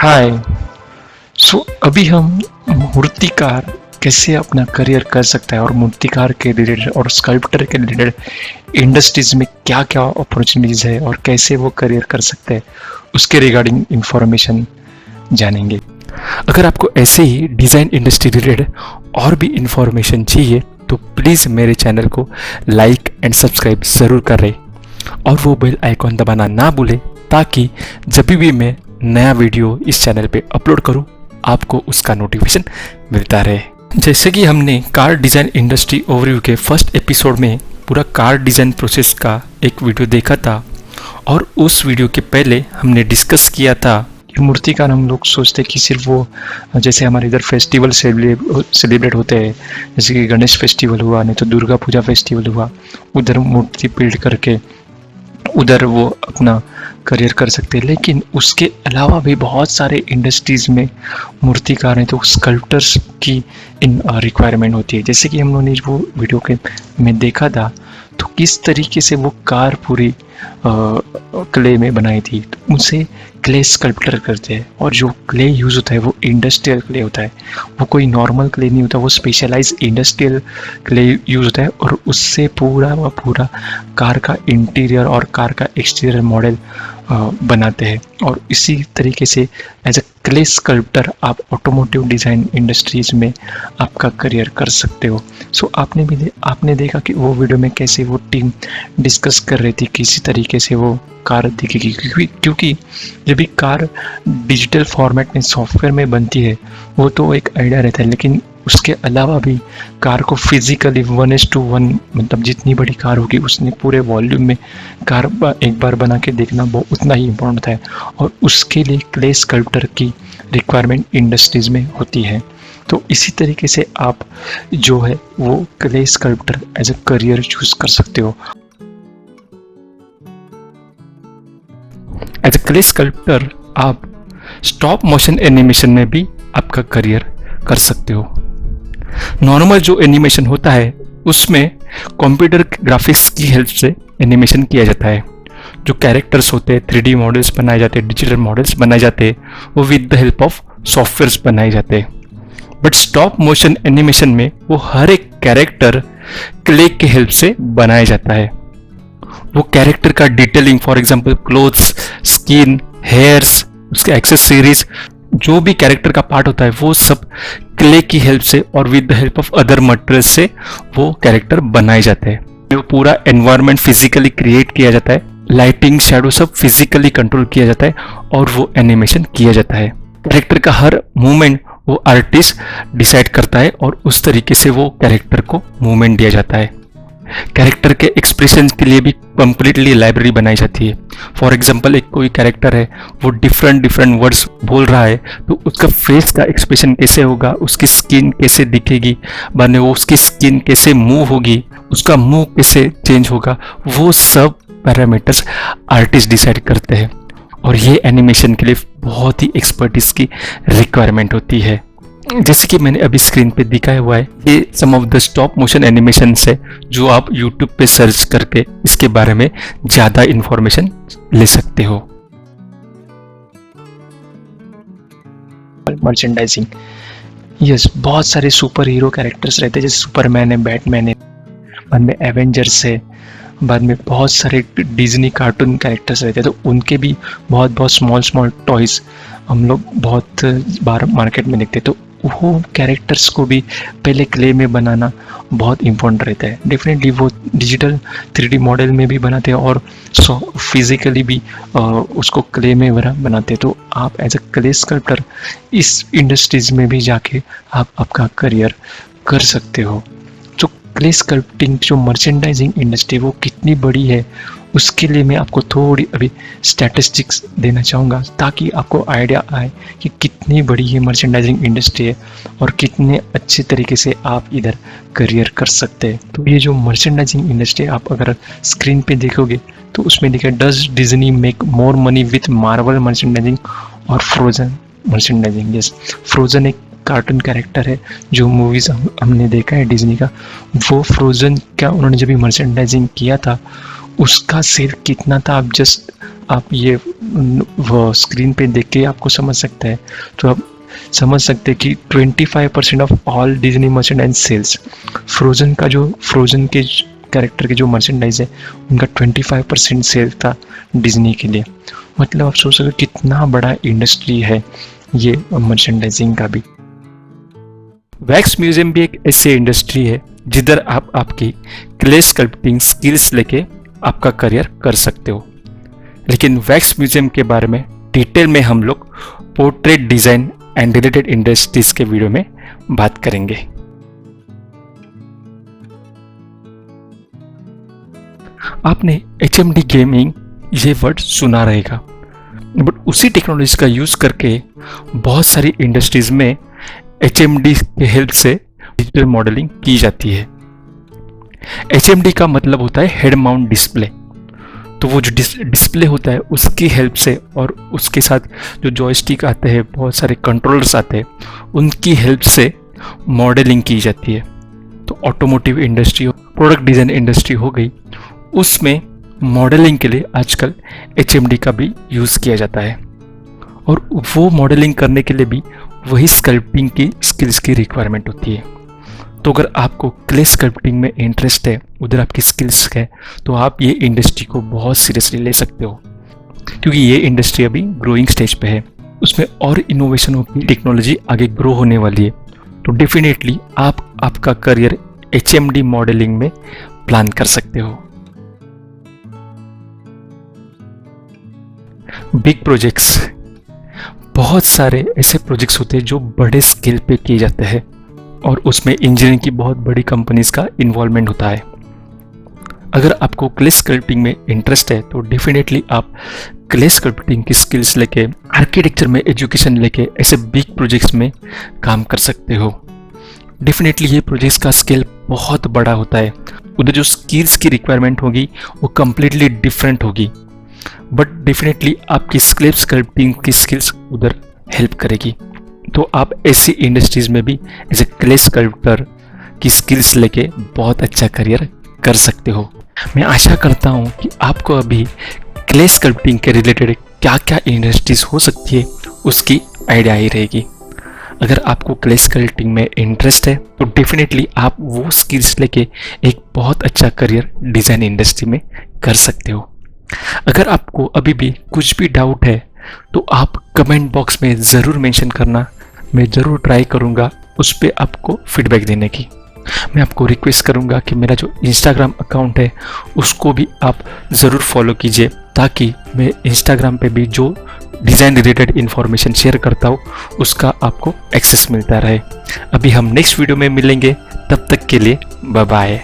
हाय। अभी हम मूर्तिकार कैसे अपना करियर कर सकता है और मूर्तिकार के रिलेटेड और स्कल्प्टर के रिलेटेड इंडस्ट्रीज में क्या क्या अपॉर्चुनिटीज है और कैसे वो करियर कर सकते हैं उसके रिगार्डिंग इंफॉर्मेशन जानेंगे। अगर आपको ऐसे ही डिज़ाइन इंडस्ट्री रिलेटेड और भी इंफॉर्मेशन चाहिए तो प्लीज़ मेरे चैनल को लाइक एंड सब्सक्राइब ज़रूर करें और वो बेल आइकॉन दबाना ना भूलें ताकि जब भी मैं नया वीडियो इस चैनल पे अपलोड करूं आपको उसका नोटिफिकेशन मिलता रहे। जैसे कि हमने कार डिज़ाइन इंडस्ट्री ओवरव्यू के फर्स्ट एपिसोड में पूरा कार डिज़ाइन प्रोसेस का एक वीडियो देखा था और उस वीडियो के पहले हमने डिस्कस किया था कि मूर्तिकार हम लोग सोचते कि सिर्फ वो जैसे हमारे इधर फेस्टिवल सेलिब्रेट होते हैं, जैसे कि गणेश फेस्टिवल हुआ, नहीं तो दुर्गा पूजा फेस्टिवल हुआ, उधर मूर्ति बिल्ड करके उधर वो अपना करियर कर सकते हैं। लेकिन उसके अलावा भी बहुत सारे इंडस्ट्रीज़ में मूर्तिकार हैं तो स्कल्प्टर्स की इन रिक्वायरमेंट होती है। जैसे कि हम लोगों ने वो वीडियो के में देखा था तो किस तरीके से वो कार पूरी क्ले में बनाई थी, तो उसे क्ले स्कल्प्टर करते हैं और जो क्ले यूज़ होता है वो इंडस्ट्रियल क्ले होता है, वो कोई नॉर्मल क्ले नहीं होता, वो स्पेशलाइज इंडस्ट्रियल क्ले यूज़ होता है और उससे पूरा कार का इंटीरियर और कार का एक्सटीरियर मॉडल बनाते हैं। और इसी तरीके से एज अ क्ले स्कल्प्टर आप ऑटोमोटिव डिज़ाइन इंडस्ट्रीज़ में आपका करियर कर सकते हो। आपने देखा कि वो वीडियो में कैसे वो टीम डिस्कस कर रही थी किसी तरीके से वो कार दिखेगी, क्योंकि जब भी कार डिजिटल फॉर्मेट में सॉफ्टवेयर में बनती है वो तो एक आइडिया रहता है, लेकिन उसके अलावा भी कार को फिजिकली 1:1 मतलब जितनी बड़ी कार होगी उसने पूरे वॉल्यूम में कार एक बार बना के देखना वो उतना ही इम्पोर्टेंट है और उसके लिए क्ले स्कल्प्टर की रिक्वायरमेंट इंडस्ट्रीज में होती है। तो इसी तरीके से आप जो है वो clay sculptor as a career choose कर सकते हो। एज अ क्ले स्कल्प्टर आप स्टॉप मोशन एनिमेशन में भी आपका करियर कर सकते हो। नॉर्मल जो एनिमेशन होता है उसमें कंप्यूटर ग्राफिक्स की हेल्प से एनिमेशन किया जाता है। जो कैरेक्टर्स होते हैं 3D मॉडल्स बनाए जाते हैं, डिजिटल मॉडल्स बनाए जाते हैं, वो with the help of softwares बनाए जाते हैं। बट स्टॉप मोशन एनिमेशन में वो हर एक कैरेक्टर क्ले के हेल्प से बनाया जाता है। वो कैरेक्टर का detailing, for example clothes, skin, hairs, उसके एक्सेसरीज, जो भी कैरेक्टर का पार्ट होता है वो सब क्ले की हेल्प से और with the help of other material से वो कैरेक्टर बनाए जाते हैं। वो पूरा एनवायरनमेंट फिजिकली क्रिएट किया जाता है, लाइटिंग, शैडो सब फिजिकली कंट्रोल किया जाता है और वो एनिमेशन किया जाता है। कैरेक्टर का हर मूवमेंट वो आर्टिस्ट डिसाइड करता है और उस तरीके से वो कैरेक्टर को मूवमेंट दिया जाता है। कैरेक्टर के एक्सप्रेशन के लिए भी कंप्लीटली लाइब्रेरी बनाई जाती है। फॉर एग्जांपल एक कोई कैरेक्टर है वो डिफरेंट वर्ड्स बोल रहा है तो उसका फेस का एक्सप्रेशन कैसे होगा, उसकी स्किन कैसे दिखेगी, बाद में वो उसकी स्किन कैसे मूव होगी, उसका मुंह कैसे चेंज होगा, वो सब पैरामीटर्स आर्टिस्ट डिसाइड करते हैं और ये एनिमेशन के लिए बहुत ही एक्सपर्टीज की रिक्वायरमेंट होती है। जैसे कि मैंने अभी स्क्रीन पे दिखाया हुआ है, ये some of the stop motion animation है जो आप यूट्यूब पे सर्च करके इसके बारे में ज़्यादा इंफॉर्मेशन ले सकते हो। मर्चेंडाइजिंग, यस, बहुत सारे सुपर हीरो कैरेक्टर्स रहते हैं, जैसे सुपरमैन है, बैटमैन है, बाद में एवेंजर्स है, बाद में बहुत सारे डिज्नी कार्टून कैरेक्टर्स रहते हैं, तो उनके भी बहुत स्मॉल टॉयज़ हम लोग बहुत बार मार्केट में देखते हैं। तो वो कैरेक्टर्स को भी पहले क्ले में बनाना बहुत इम्पोर्टेंट रहता है। डेफिनेटली वो डिजिटल 3D मॉडल में भी बनाते हैं और फिजिकली भी उसको क्ले में बनाते हैं। तो आप एज अ क्ले स्कल्प्टर इस इंडस्ट्रीज में भी जाके आप आपका करियर कर सकते हो। जो क्ले स्कल्प्टिंग जो मर्चेंडाइजिंग इंडस्ट्री वो कितनी बड़ी है उसके लिए मैं आपको थोड़ी अभी स्टैटिस्टिक्स देना चाहूँगा ताकि आपको आइडिया आए कि कितनी बड़ी ये मर्चेंडाइजिंग इंडस्ट्री है और कितने अच्छे तरीके से आप इधर करियर कर सकते हैं। तो ये जो मर्चेंडाइजिंग इंडस्ट्री आप अगर स्क्रीन पे देखोगे तो उसमें देखिए, does Disney make more money with Marvel merchandising और फ्रोजन मर्चेंडाइजिंग। यस, फ्रोजन एक कार्टून कैरेक्टर है जो मूवीज़ हमने देखा है डिज्नी का। वो फ्रोजन का उन्होंने जब भी मर्चेंडाइजिंग किया था उसका सेल कितना था आप ये वो स्क्रीन पे देख के आपको समझ सकता है, तो आप समझ सकते हैं कि 25% of all Disney merchandise sales, Frozen के कैरेक्टर के जो मर्चेंडाइज है उनका 25% सेल था डिज्नी के लिए। मतलब आप सोच सकते कितना बड़ा इंडस्ट्री है ये मर्चेंडाइजिंग का भी। वैक्स म्यूजियम भी एक ऐसी इंडस्ट्री है जिधर आप आपकी क्ले स्कल्पटिंग स्किल्स लेके आपका करियर कर सकते हो। लेकिन वैक्स म्यूजियम के बारे में डिटेल में हम लोग portrait design and related industries के वीडियो में बात करेंगे। आपने HMD गेमिंग ये वर्ड सुना रहेगा, बट उसी टेक्नोलॉजी का यूज करके बहुत सारी इंडस्ट्रीज में HMD के हेल्प से डिजिटल मॉडलिंग की जाती है। HMD का मतलब होता है हेड माउंट डिस्प्ले। तो वो जो डिस्प्ले होता है उसकी हेल्प से और उसके साथ जो जॉयस्टिक आते हैं, बहुत सारे कंट्रोलर्स आते हैं, उनकी हेल्प से मॉडलिंग की जाती है। तो automotive industry, product design industry हो गई, उसमें मॉडलिंग के लिए आजकल HMD का भी यूज़ किया जाता है। और वो मॉडलिंग करने के लिए भी वही स्कल्पटिंग की स्किल्स की रिक्वायरमेंट होती है। तो अगर आपको क्ले स्कल्पटिंग में इंटरेस्ट है, उधर आपकी स्किल्स है, तो आप ये इंडस्ट्री को बहुत सीरियसली ले सकते हो, क्योंकि ये इंडस्ट्री अभी ग्रोइंग स्टेज पे है। उसमें और इनोवेशनों की टेक्नोलॉजी आगे ग्रो होने वाली है। तो डेफिनेटली आप आपका करियर HMD मॉडलिंग में प्लान कर सकते हो। बिग प्रोजेक्ट्स, बहुत सारे ऐसे प्रोजेक्ट्स होते हैं जो बड़े स्केल पे किए जाते हैं और उसमें इंजीनियरिंग की बहुत बड़ी कंपनीज का इन्वॉल्वमेंट होता है। अगर आपको क्ले स्कल्पटिंग में इंटरेस्ट है तो डेफिनेटली आप क्ले स्कल्पटिंग की स्किल्स लेके, आर्किटेक्चर में एजुकेशन लेके ऐसे बिग प्रोजेक्ट्स में काम कर सकते हो। डेफिनेटली ये प्रोजेक्ट्स का स्केल बहुत बड़ा होता है, उधर जो स्किल्स की रिक्वायरमेंट होगी वो कम्प्लीटली डिफरेंट होगी, बट डेफिनेटली आपकी क्ले स्कल्पटिंग की स्किल्स उधर हेल्प करेगी। तो आप ऐसी इंडस्ट्रीज में भी एज ए क्ले स्कल्पटर की स्किल्स लेके बहुत अच्छा करियर कर सकते हो। मैं आशा करता हूँ कि आपको अभी क्ले स्कल्पटिंग के रिलेटेड क्या क्या इंडस्ट्रीज हो सकती है उसकी आइडिया ही रहेगी। अगर आपको क्ले स्कल्पटिंग में इंटरेस्ट है तो डेफिनेटली आप वो स्किल्स लेके एक बहुत अच्छा करियर डिज़ाइन इंडस्ट्री में कर सकते हो। अगर आपको अभी भी कुछ भी डाउट है तो आप कमेंट बॉक्स में ज़रूर मेंशन करना, मैं ज़रूर ट्राई करूँगा उस पर आपको फीडबैक देने की। मैं आपको रिक्वेस्ट करूँगा कि मेरा जो इंस्टाग्राम अकाउंट है उसको भी आप ज़रूर फॉलो कीजिए, ताकि मैं इंस्टाग्राम पे भी जो डिज़ाइन रिलेटेड इन्फॉर्मेशन शेयर करता हूँ उसका आपको एक्सेस मिलता रहे। अभी हम नेक्स्ट वीडियो में मिलेंगे, तब तक के लिए बाय बाय।